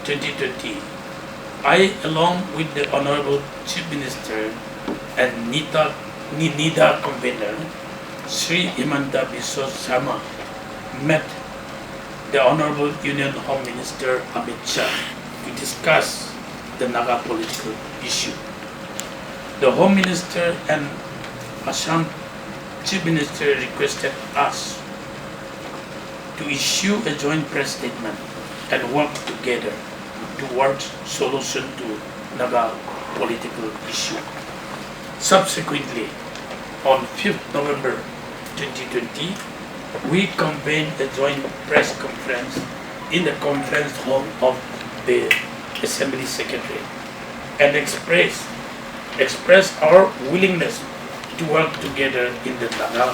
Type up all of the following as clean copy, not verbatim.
2020, I, along with the Honorable Chief Minister and NIDA convener, Sri Himanta Biswa Sharma, met the Honorable Union Home Minister Amit Shah to discuss the Naga political issue. The Home Minister and Assam Chief Minister requested us to issue a joint press statement and work together towards solution to Naga political issue. Subsequently, on 5th November 2020, we convened a joint press conference in the conference hall of the Assembly Secretariat and expressed our willingness to work together in the Naga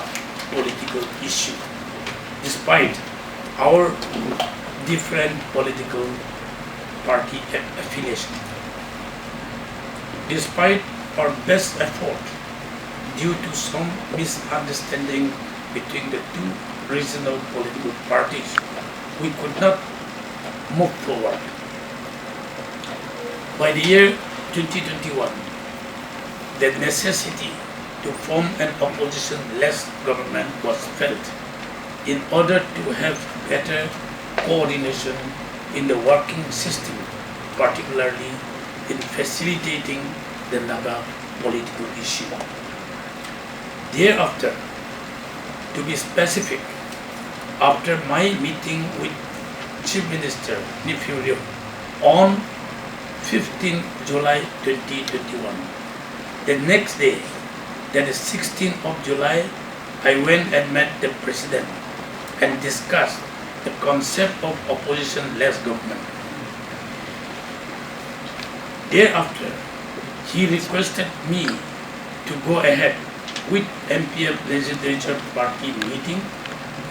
political issue, despite our different political party affiliation. Despite our best effort, due to some misunderstanding between the two regional political parties, we could not move forward. By the year 2021, the necessity to form an opposition-less government was felt in order to have better coordination in the working system, particularly in facilitating the Naga political issue. Thereafter, to be specific, after my meeting with Chief Minister Nifurio on 15 July 2021, the next day, that is 16th of July, I went and met the President and discussed the concept of opposition-less government. Thereafter, he requested me to go ahead with MPF legislature party meeting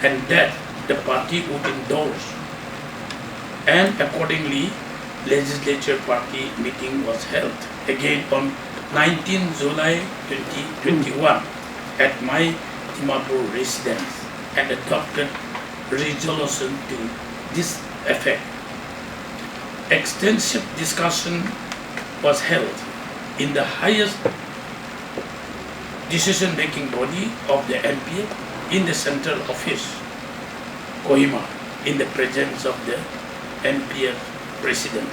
and that the party would endorse. And accordingly, legislature party meeting was held again on 19 July 2021 at my Dimapur residence and adopted resolution to this effect. Extensive discussion was held in the highest decision-making body of the NPF in the central office, Kohima, in the presence of the NPF president.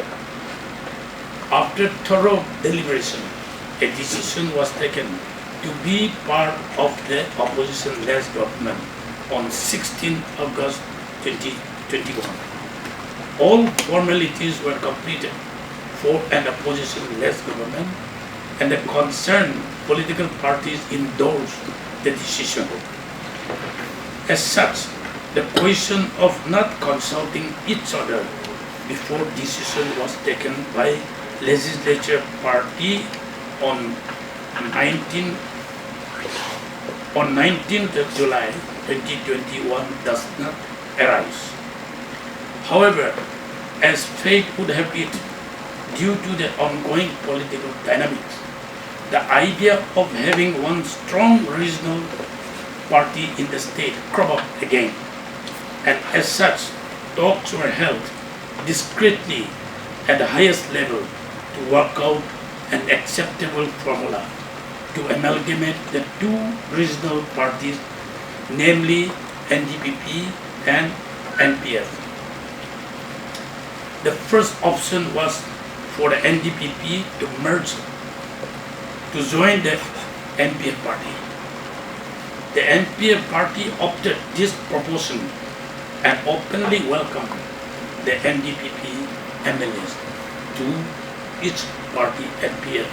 After thorough deliberation, a decision was taken to be part of the opposition-less government on 16 August 2021. All formalities were completed for an opposition-less government and the concerned political parties endorsed the decision. As such, the question of not consulting each other before decision was taken by legislature party on 19th of July 2021 does not arise. However, as fate would have it, due to the ongoing political dynamics, the idea of having one strong regional party in the state cropped up again, and as such, talks were held discreetly at the highest level to work out an acceptable formula to amalgamate the two regional parties, namely NDPP and NPF. The first option was for the NDPP to merge, to join the NPF party. The NPF party opted this proposal and openly welcomed the NDPP MLAs to each party NPF,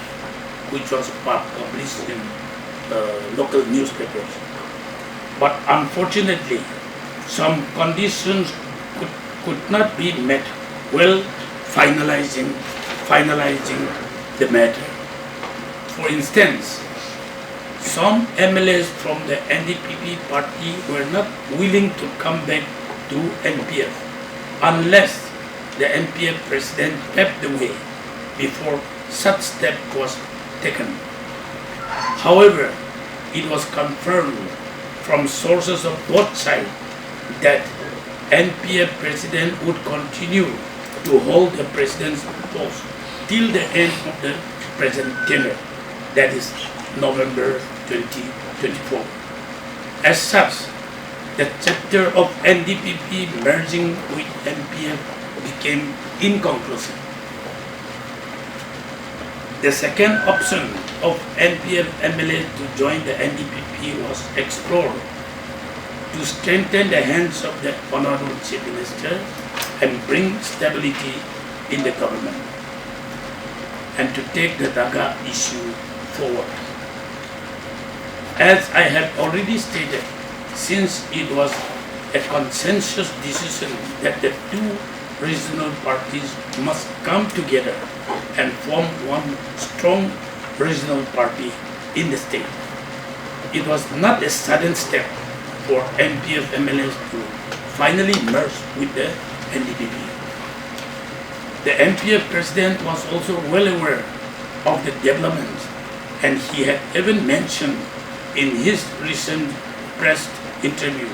which was published in local newspapers. But unfortunately, some conditions could not be met while finalizing the matter. For instance, some MLAs from the NDPP party were not willing to come back to NPF unless the NPF president paved the way before such step was taken. However, it was confirmed from sources of both sides that NPF president would continue to hold the president's post till the end of the present tenure, that is November 2024. As such, the chapter of NDPP merging with MPF became inconclusive. The second option of NPF MLA to join the NDPP was explored to strengthen the hands of the Honorable Chief Minister and bring stability in the government, and to take the Naga issue forward. As I have already stated, since it was a consensus decision that the two regional parties must come together and form one strong regional party in the state, it was not a sudden step for MPF MLAs to finally merge with the NDPP. The MPF president was also well aware of the developments, and he had even mentioned in his recent press interview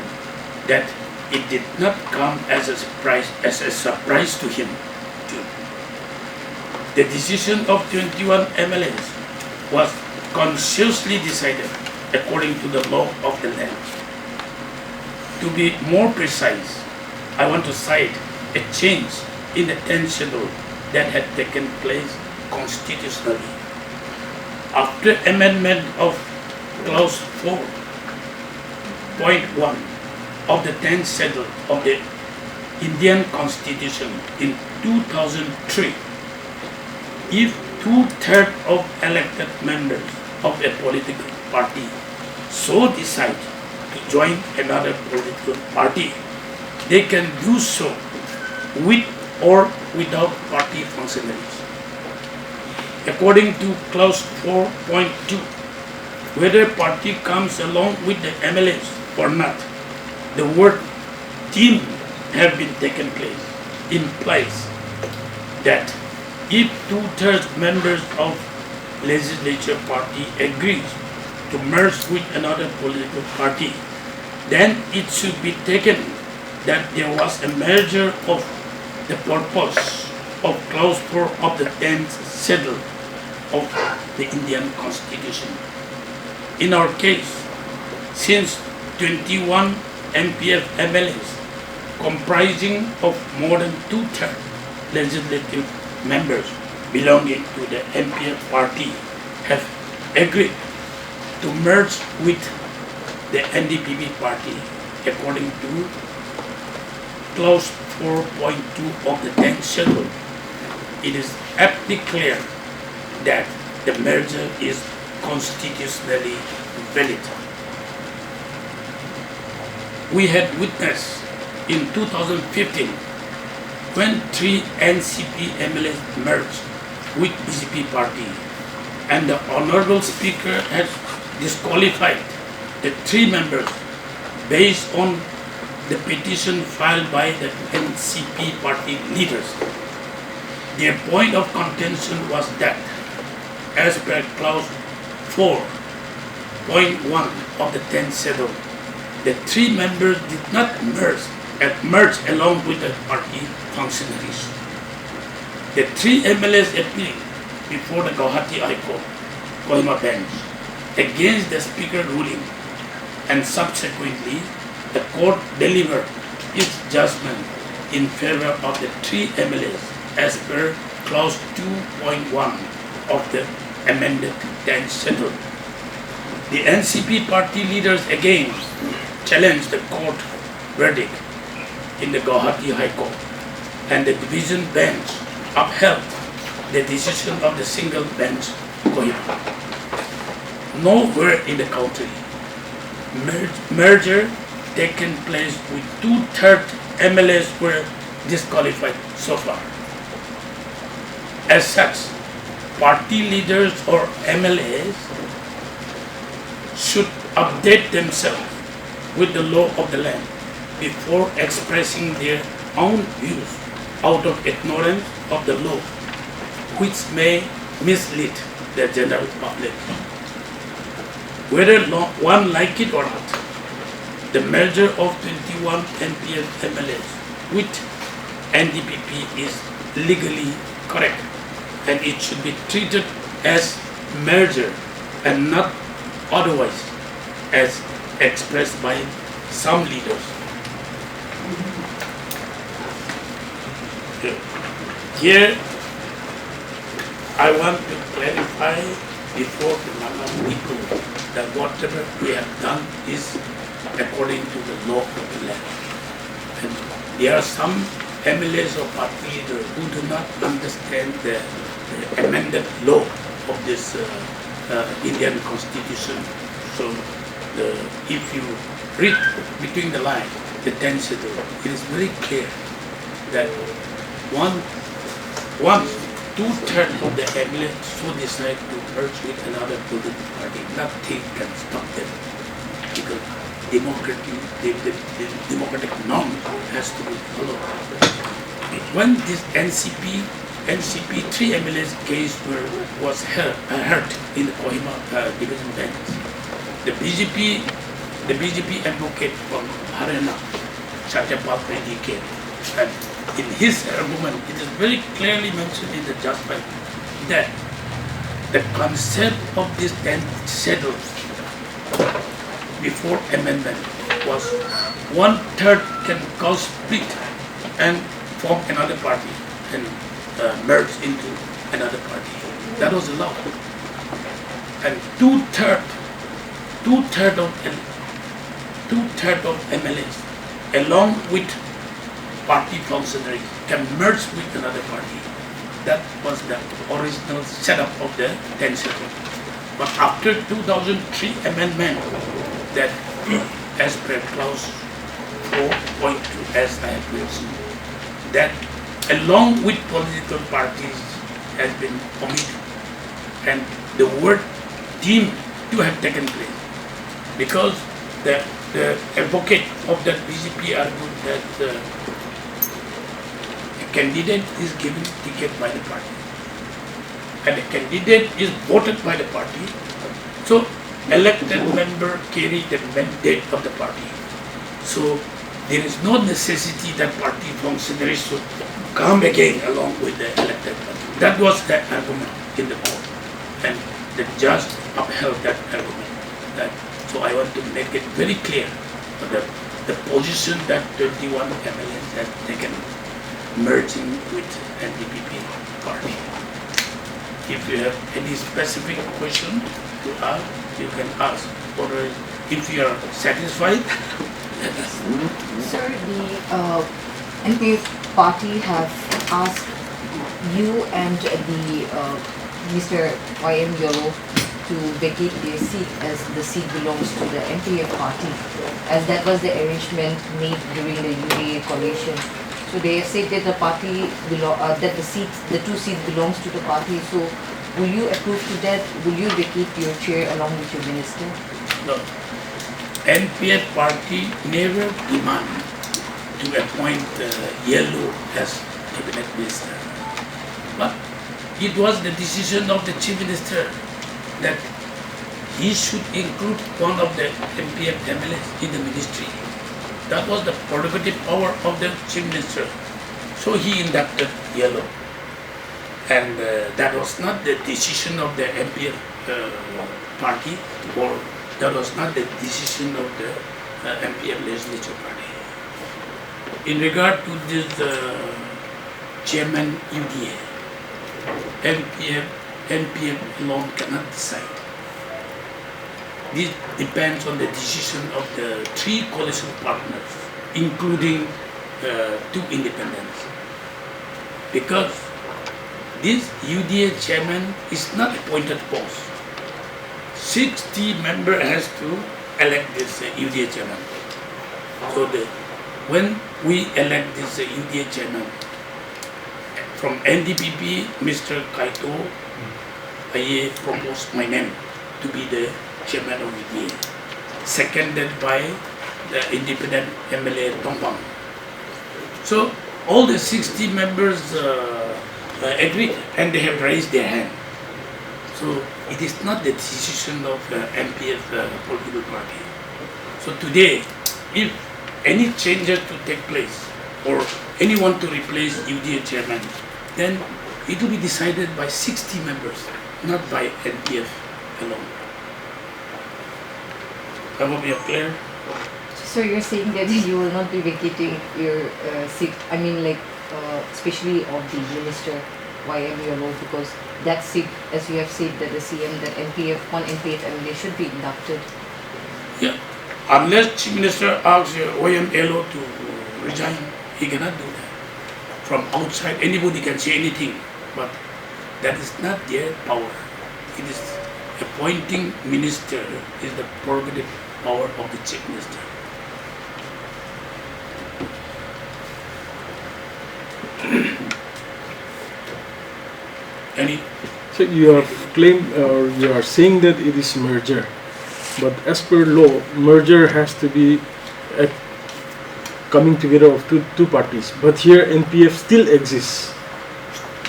that it did not come as a surprise to him too. The decision of 21 MLAs was consciously decided according to the law of the land. To be more precise, I want to cite a change in the 10th schedule that had taken place constitutionally. After amendment of clause 4.1 of the 10th schedule of the Indian Constitution in 2003, if 2/3 of elected members of a political party so decide to join another political party, they can do so with or without party functionaries. According to clause 4.2, whether party comes along with the MLAs or not, the word team have been taken place, implies that if 2/3 members of legislature party agrees to merge with another political party, then it should be taken that there was a merger of the purpose of clause 4 of the 10th schedule of the Indian Constitution. In our case, since 21 MPF MLAs comprising of more than 2/3 legislative members belonging to the MPF party have agreed to merge with the NDPP party according to clause 4.2 of the 10th schedule, it is aptly clear that the merger is constitutionally valid. We had witnessed in 2015 when 3 NCP MLAs merged with BJP party, and the Honorable Speaker has disqualified the 3 members based on the petition filed by the NCP party leaders. Their point of contention was that, as per clause 4.1 of the 10th schedule, the 3 members did not merge along with the party functionaries. The 3 MLAs appealed before the Guwahati High Court, Kohima bench, against the Speaker ruling, and subsequently the court delivered its judgment in favor of the 3 MLAs as per clause 2.1 of the amended 10th schedule. The NCP party leaders again challenged the court verdict in the Guwahati High Court, and the division bench upheld the decision of the single bench Kohima. Nowhere in the country merger taken place with 2/3 MLAs were disqualified so far. As such, party leaders or MLAs should update themselves with the law of the land before expressing their own views out of ignorance of the law, which may mislead the general public. Whether one like it or not, the merger of 21 NPF MLAs with NDPP is legally correct, and it should be treated as merger and not otherwise as expressed by some leaders. Here I want to clarify before the Naga people that whatever we have done is according to the law of the land. And there are some MLAs or party leaders who do not understand the amended law of this Indian constitution. So if you read between the lines, the 10th schedule, it is very clear that once 2/3 of the MLAs so decide to merge with another political party, nothing can stop them, because the democratic norm has to be followed. When this NCP 3 MLAs case was heard in the Kohima division bench, the BJP advocate from Haryana, Satyapal Reddy came, and in his argument, it is very clearly mentioned in the judgment that the concept of this 10 schedules before amendment was 1/3 can cause split and form another party and merge into another party. That was allowed. And two-third of MLAs, along with party functionaries, can merge with another party. That was the original setup of the 10 schedule. But after 2003 amendment, that as per clause 4.2, as I have mentioned, that along with political parties has been omitted, and the word deemed to have taken place, because the advocate of that BJP argued that a candidate is given ticket by the party, and a candidate is voted by the party, so elected member carry the mandate of the party. So there is no necessity that party functionaries should come again along with the elected party. That was the argument in the court, and the judge upheld that argument. So I want to make it very clear that the position that 21 MLAs has taken merging with NDPP party. If you have any specific question to ask, you can ask, or if you are satisfied, let us. Sir, the NPF party have asked you and the Mr. YM Yolo to vacate their seat, as the seat belongs to the NPF party, as that was the arrangement made during the UDA coalition. So they have said that the party that the two seats belongs to the party. So will you approve to that? Will you vacate your chair along with your minister? No. NPF party never demand to appoint Yellow as cabinet minister. But it was the decision of the chief minister that he should include one of the NPF MLAs in the ministry. That was the prerogative power of the chief minister. So he inducted Yellow. And that was not the decision of the NPF party, or that was not the decision of the MPF legislature party. In regard to this chairman UDA, NPF alone cannot decide. This depends on the decision of the 3 coalition partners, including 2 independents. Because this UDA chairman is not appointed post. 60 members has to elect this UDA chairman. So when we elect this UDA chairman, from NDPP, Mr. Kaito, I proposed my name to be the chairman of UDA, seconded by the independent MLA Tompang. So all the 60 members agreed, and they have raised their hand. So it is not the decision of the MPF political party. So today, if any changes to take place, or anyone to replace UDA chairman, then it will be decided by 60 members, not by NPF alone. I hope you're clear. So you're saying that you will not be vacating your seat, I mean like especially of the Minister YM Yolo, because that seat, as you have said that the CM, that one NPF MLA should be inducted. Yeah, unless Chief Minister asks YM Yolo to resign, he cannot do that. From outside, anybody can say anything, but that is not their power. It is appointing minister is the prerogative power of the Chief Minister. So you have claimed, or you are saying that it is merger, but as per law, merger has to be a coming together of two parties. But here NPF still exists.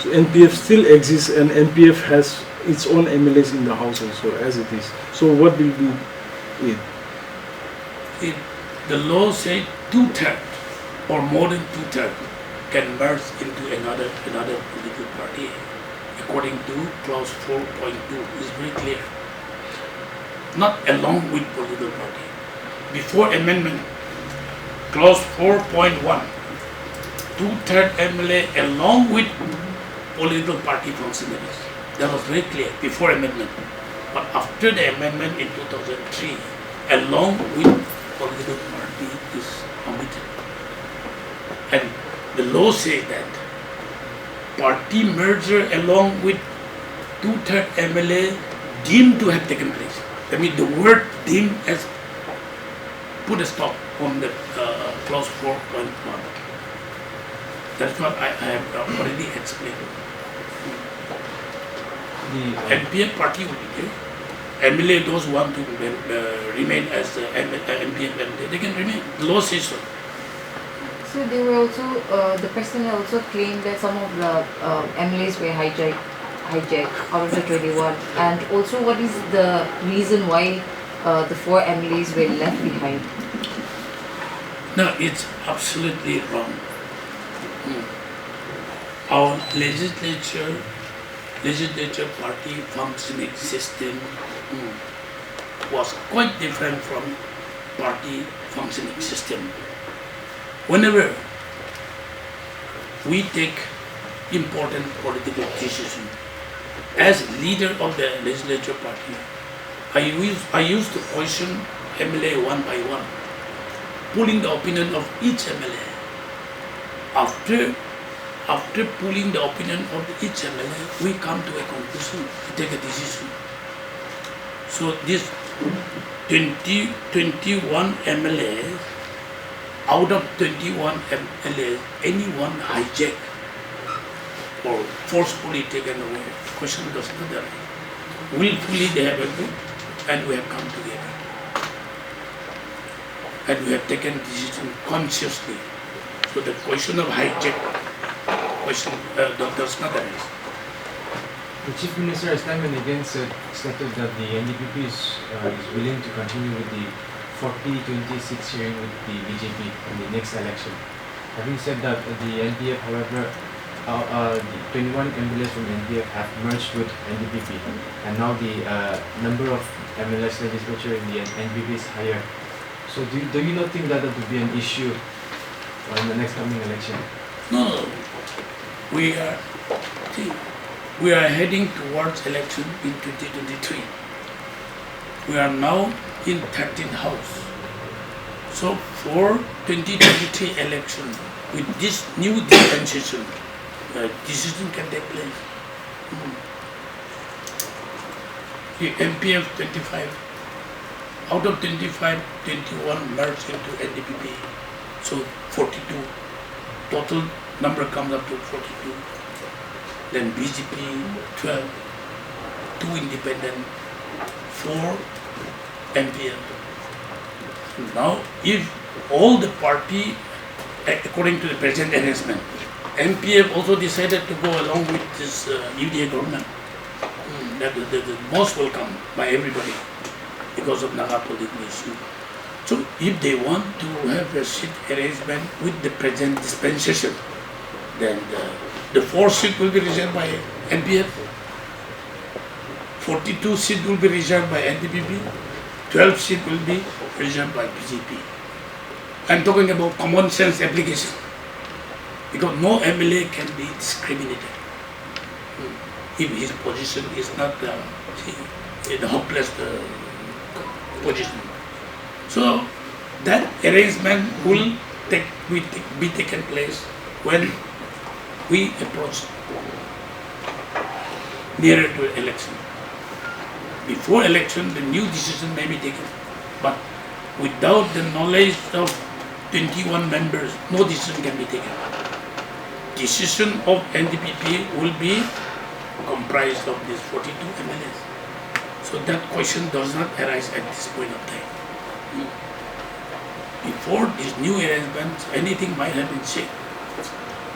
So NPF still exists, and NPF has its own MLAs in the house also, as it is. So what will be it? The law says 2/3 or more than 2/3 can merge into another political party. According to clause 4.2, is very clear. Not along with political party. Before amendment, clause 4.1, 2/3 MLA along with political party functionaries. That was very clear before amendment. But after the amendment in 2003, along with political party is omitted. And the law says that party merger along with 2/3 MLA deemed to have taken place. I mean, the word deemed has put a stop on the clause 4.1. That's what I have already explained. The NPF party will be there. MLA, those who want to remain as NPF MLA, they can remain. The law says so. So they were also, the president also claimed that some of the MLAs were hijacked out of the 21. And also, what is the reason why the 4 MLAs were left behind? No, it's absolutely wrong. Our legislature party functioning system was quite different from party functioning system. Whenever we take important political decision, as leader of the legislature party, I used to question MLA one by one, pulling the opinion of each MLA. After pulling the opinion of each MLA, we come to a conclusion to take a decision. So this 21 MLAs, out of 21 MLAs, anyone hijack or forcefully taken away, question does not arise. Willfully they have agreed, and we have come together. And we have taken decision consciously. So the question of hijack question does not arise. The Chief Minister has time and again stated that the NDPP is willing to continue with the 40-26 sharing with the BJP in the next election. Having said that, the NPF, however, the 21 MLAs from NPF have merged with NDPP, and now the number of MLAs legislature in the NDPP is higher. So do you not think that that would be an issue in the next coming election? No. We are heading towards election in 2023. We are now in 13th house. So for 2023 election, with this new dispensation, decision can take place. The MPF 25, out of 25, 21 merged into NDPP. So 42, total number comes up to 42. Then BJP 12, 2 independent, 4 MPF. Now, if all the party, according to the present arrangement, MPF also decided to go along with this UDA government, that the most welcome by everybody because of Naga political issue. So, if they want to have a seat arrangement with the present dispensation, then the 4 seats will be reserved by NPF, 42 seats will be reserved by NDPP, 12 seats will be reserved by BJP. I'm talking about common sense application, because no MLA can be discriminated if his position is not in a hopeless position. So that arrangement will be taken place when we approach nearer to election. Before election, the new decision may be taken, but without the knowledge of 21 members, no decision can be taken. Decision of NDPP will be comprised of these 42 MLAs. So that question does not arise at this point of time. Before this new arrangement, anything might have been said.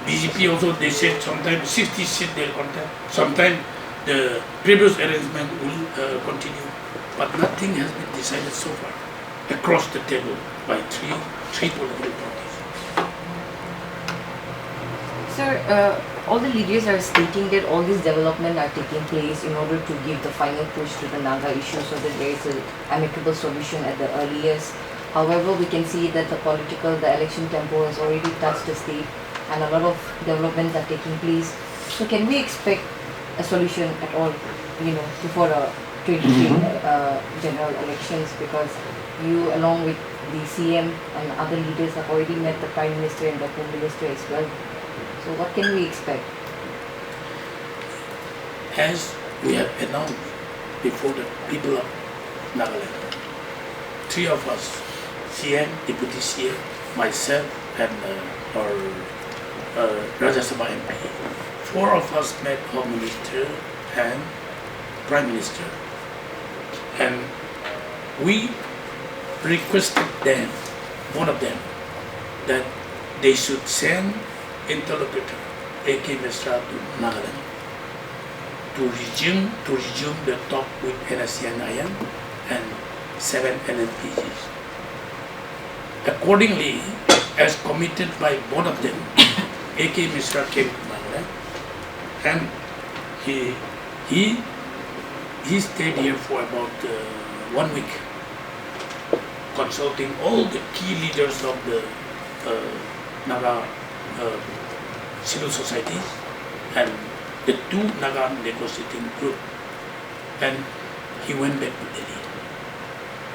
BJP also, they said sometimes 60 seats they'll contest, sometimes the previous arrangement will continue, but nothing has been decided so far across the table by three political parties. Sir, all the leaders are stating that all these developments are taking place in order to give the final push to the Naga issue so that there is an amicable solution at the earliest. However, we can see that the election tempo has already touched the state and a lot of developments are taking place. So can we expect a solution at all, before the 2023 general elections, because you along with the CM and other leaders have already met the Prime Minister and the Home Minister as well. So what can we expect? As we have announced before the people of Nagaland, 3 of us, CM, Deputy CM, myself and our Rajya Sabha MP, 4 of us met Home Minister and Prime Minister, and we requested them, one of them, that they should send interlocutor AK Misra to Nagaland to resume the talk with NSCN-IM and 7 NNPGs. Accordingly, as committed by both of them, AK Misra came to Nagaland and he stayed here for about 1 week, consulting all the key leaders of the Naga civil societies and the 2 Naga negotiating group, and he went back to Delhi.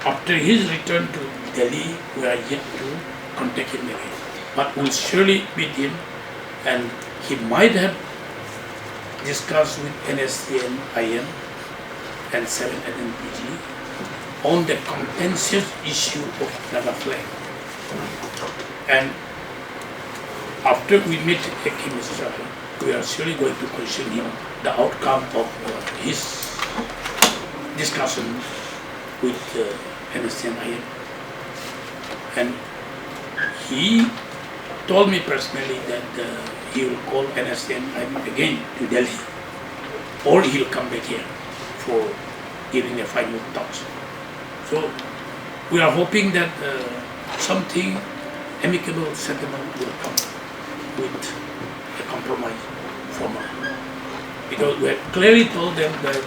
After his return to Delhi, we are yet to contact him again, but we'll surely meet him, and he might have discussed with NSCN-IM and 7 NNPG on the contentious issue of Naga flag. And after we meet AK Misra, we are surely going to question him the outcome of his discussion with NSCN-IM. And he told me personally that he will call NSCN-IM again to Delhi, or he will come back here for giving a final talks. So we are hoping that something amicable settlement will come with a compromise formula, because we have clearly told them that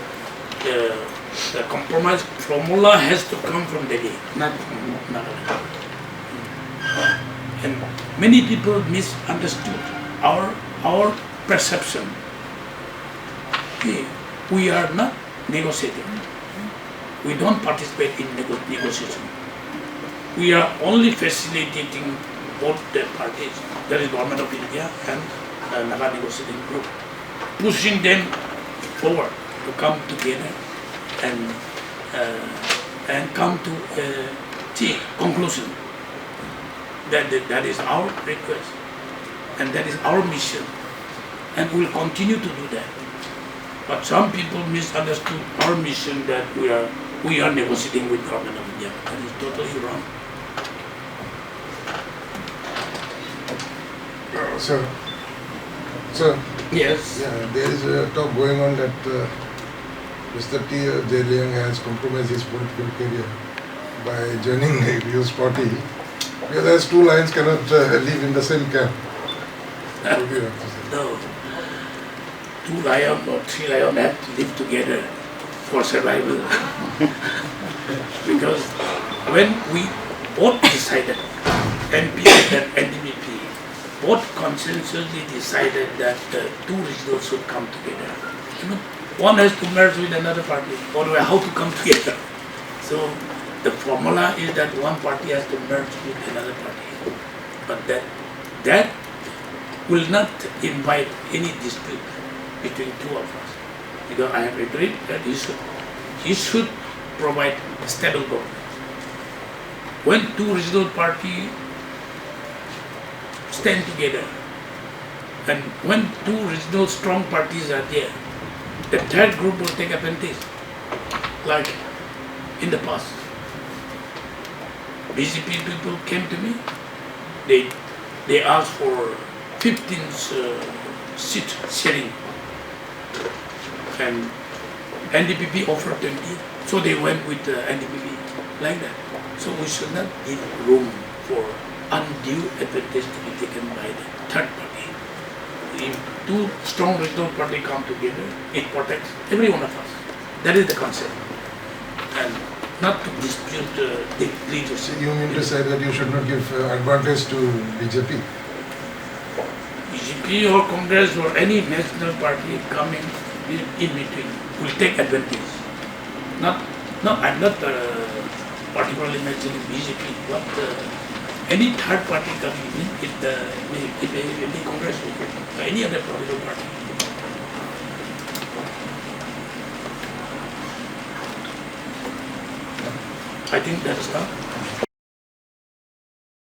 the compromise formula has to come from Delhi, not from Nagaland. And many people misunderstood our perception. We are not negotiating. We don't participate in negotiation. We are only facilitating both the parties, that is Government of India and Naga negotiating group, pushing them forward to come together and come to a conclusion. That is our request, and that is our mission, and we will continue to do that. But some people misunderstood our mission that we are negotiating with Government of India. That is totally wrong. Sir, Yes. yeah, there is a talk going on that Mr. T. Zeliang has compromised his political career by joining the Rios party, because as 2 lions cannot live in the same camp. What do you have to say? No. two lions or three lions have to live together for survival. Because when we both decided, MPs and NDPP, both consensually decided that the two regionals should come together. One has to merge with another party, or how to come together. So the formula is that one party has to merge with another party. But that will not invite any dispute between two of us. Because I have agreed that he should provide stable government. When two regional parties stand together, and when two regional strong parties are there, the third group will take advantage, like in the past. BJP people came to me, they asked for 15 seat sharing, and NDPP offered 20, so they went with NDPP, like that. So we should not give room for undue advantage to be taken by the third party. If two strong regional parties come together, it protects every one of us. That is the concept. And not to dispute the leadership. So you mean to say that you should not give advantage to BJP? BJP or Congress or any national party coming in between will take advantage. I'm not particularly mentioning BJP, but any third party coming in, if the Congress or any other political party. I think that's enough.